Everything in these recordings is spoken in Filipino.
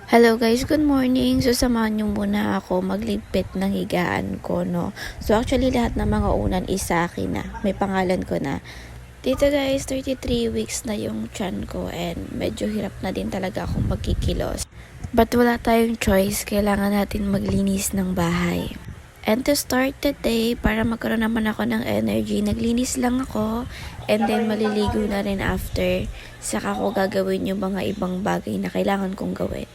Hello guys, good morning. So samahan niyo muna ako magligpit ng higaan ko, no. So actually lahat ng mga unan is sa akin na. May pangalan ko na. Dito guys, 33 weeks na yung tiyan ko and medyo hirap na din talaga akong magkikilos. But wala tayong choice, kailangan natin maglinis ng bahay. And to start the day, para magkaroon naman ako ng energy, naglinis lang ako and then maliligo na rin after. Saka ko gagawin yung mga ibang bagay na kailangan kong gawin.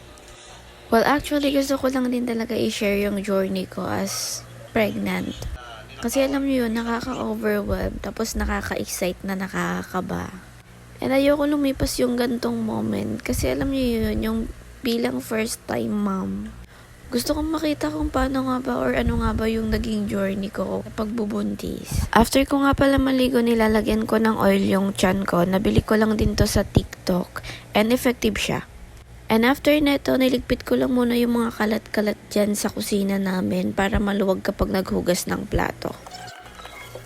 Well, actually, gusto ko lang din talaga i-share yung journey ko as pregnant. Kasi alam niyo yun, nakaka-overwhelm, tapos nakaka-excite na nakakaba. And ayoko lumipas yung gantong moment, kasi alam niyo yun, yung bilang first time mom. Gusto kong makita kung paano nga ba or ano nga ba yung naging journey ko pagbubuntis. After ko nga pala maligo, nilalagyan ko ng oil yung tiyan ko. Nabili ko lang din to sa TikTok and effective siya. And after neto, niligpit ko lang muna yung mga kalat-kalat dyan sa kusina namin para maluwag kapag naghugas ng plato.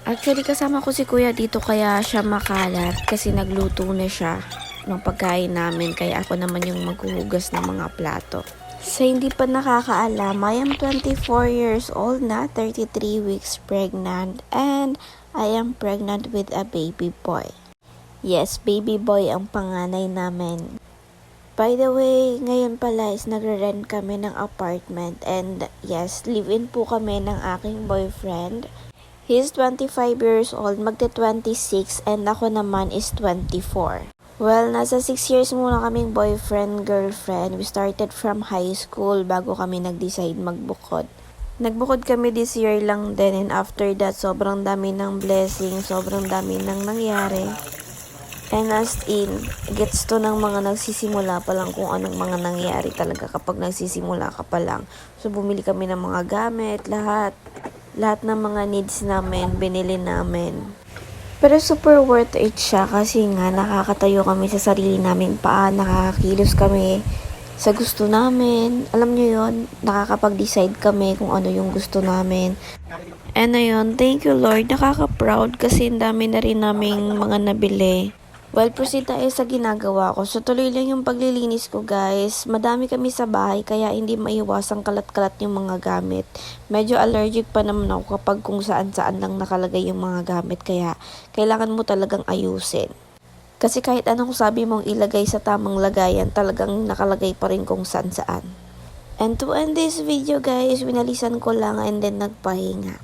Actually, kasama ko si kuya dito kaya siya makalat kasi nagluto na siya ng pagkain namin kaya ako naman yung maghuhugas ng mga plato. Sa hindi pa nakakaalam, I am 24 years old na, 33 weeks pregnant, and I am pregnant with a baby boy. Yes, baby boy ang panganay namin. By the way, ngayon pala is nagre-rent kami ng apartment and yes, live-in po kami ng aking boyfriend. He's 25 years old, magte-26 and ako naman is 24. Well, nasa 6 years muna kaming boyfriend-girlfriend. We started from high school bago kami nag-decide magbukod. Nagbukod kami this year lang din and after that, sobrang dami ng blessing, sobrang dami ng nangyari. And as in, gets to ng mga nagsisimula pa lang kung anong mga nangyari talaga kapag nagsisimula ka pa lang. So, bumili kami ng mga gamit, lahat ng mga needs namin, binili namin. Pero super worth it siya kasi nga nakakatayo kami sa sarili naming paa, nakakakilos kami sa gusto namin. Alam nyo yun, nakakapag-decide kami kung ano yung gusto namin. And ayun, thank you Lord, nakaka-proud kasi ang dami na rin naming mga nabili. Well, proceed tayo sa ginagawa ko. So, tuloy lang yung paglilinis ko, guys. Madami kami sa bahay, kaya hindi maiwasang kalat-kalat yung mga gamit. Medyo allergic pa naman ako kapag kung saan-saan lang nakalagay yung mga gamit, kaya kailangan mo talagang ayusin. Kasi kahit anong sabi mong ilagay sa tamang lagayan, talagang nakalagay pa rin kung saan-saan. And to end this video, guys, winalisan ko lang and then nagpahinga.